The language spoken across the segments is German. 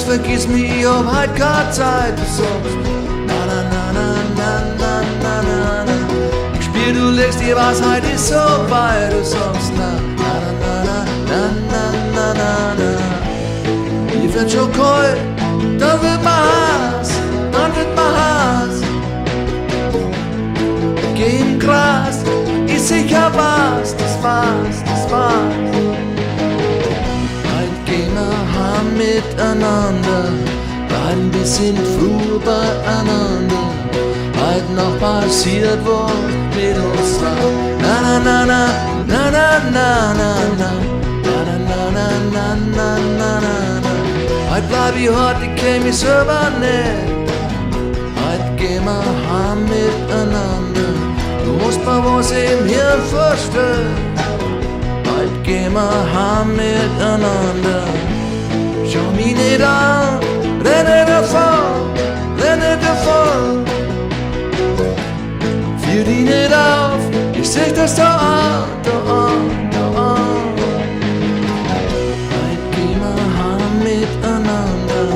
vergiss mich, ich hab halt keine Zeit. Du sagst, na na na na na na na na na. Ich spür, du legst die Wahrheit ist so weit. Du sagst, na na na na na na na na na. Ich wird schon kalt, dann wird man Hass, dann wird man Hass. Geh im Gras, ist sicher was, das war's, das war's. Halt gehen wir heim miteinander, bleib ein bisschen früh beieinander. Halt noch passiert was mit uns war. Na na na na, na na na na na, na na na na na na na na. Halt bleib ich heute, ich kenn mich selber nicht. Halt gehen wir heim miteinander. Du musst mal was im Hirn verstehen. Heute gehen wir heim miteinander. Schau mich nicht an, renne davon, renne davon. Führ dich nicht auf, ich seh das da an, da an, da an. Heute gehen wir heim miteinander,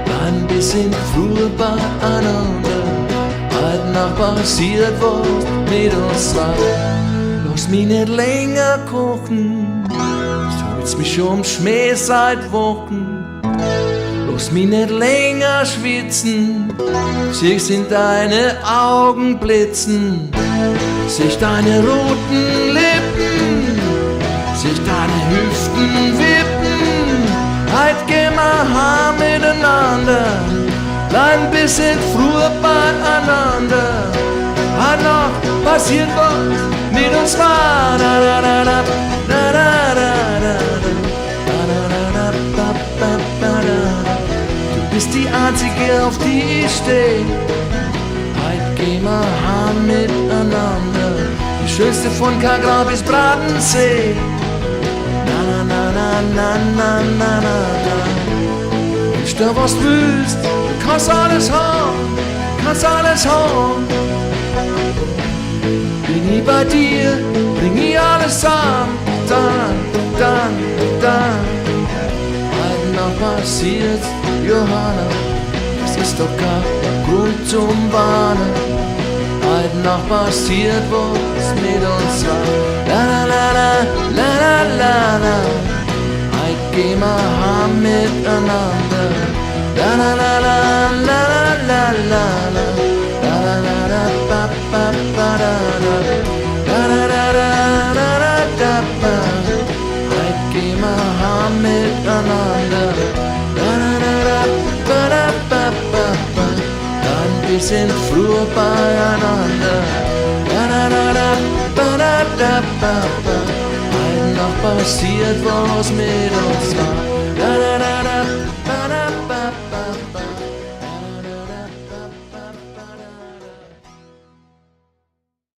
bleib ein bisschen früher beieinander. Heute Nacht passiert was mit uns zwei. Lass mich nicht länger kochen, du hältst mich schon im Schmäh seit Wochen. Lass mich nicht länger schwitzen, siehst in deine Augen blitzen. Sieh deine roten Lippen, sieh deine Hüften wippen. Heut gehen wir heim miteinander, bleib ein bisschen früher beieinander. Heut noch passiert was mit uns war. Da da da da da da da da da da da da. Du bist die einzige, auf die ich steh. Heut gehen wir heim miteinander, die schönste von Kagra bis Bradensee. Na na na na na na na na. Wenn du was willst, du kannst alles haben, kannst alles haben. Bin ich bei dir, bring ich alles an, dann, dann, dann. Heute noch passiert, Johanna, es ist doch kein Grund zum Warnen. Heute noch passiert was mit uns zwei. La la la la la la la. Heute gehen wir heim miteinander. La la la la la la la la. La la la la ba ba ba da da. La la la la la la da ba. Heute gehen wir heim miteinander. La la la la ba da ba ba ba. Dann wir sind früher beieinander. La la la la ba da da ba ba. Heute noch passiert was mit uns war. La la la la.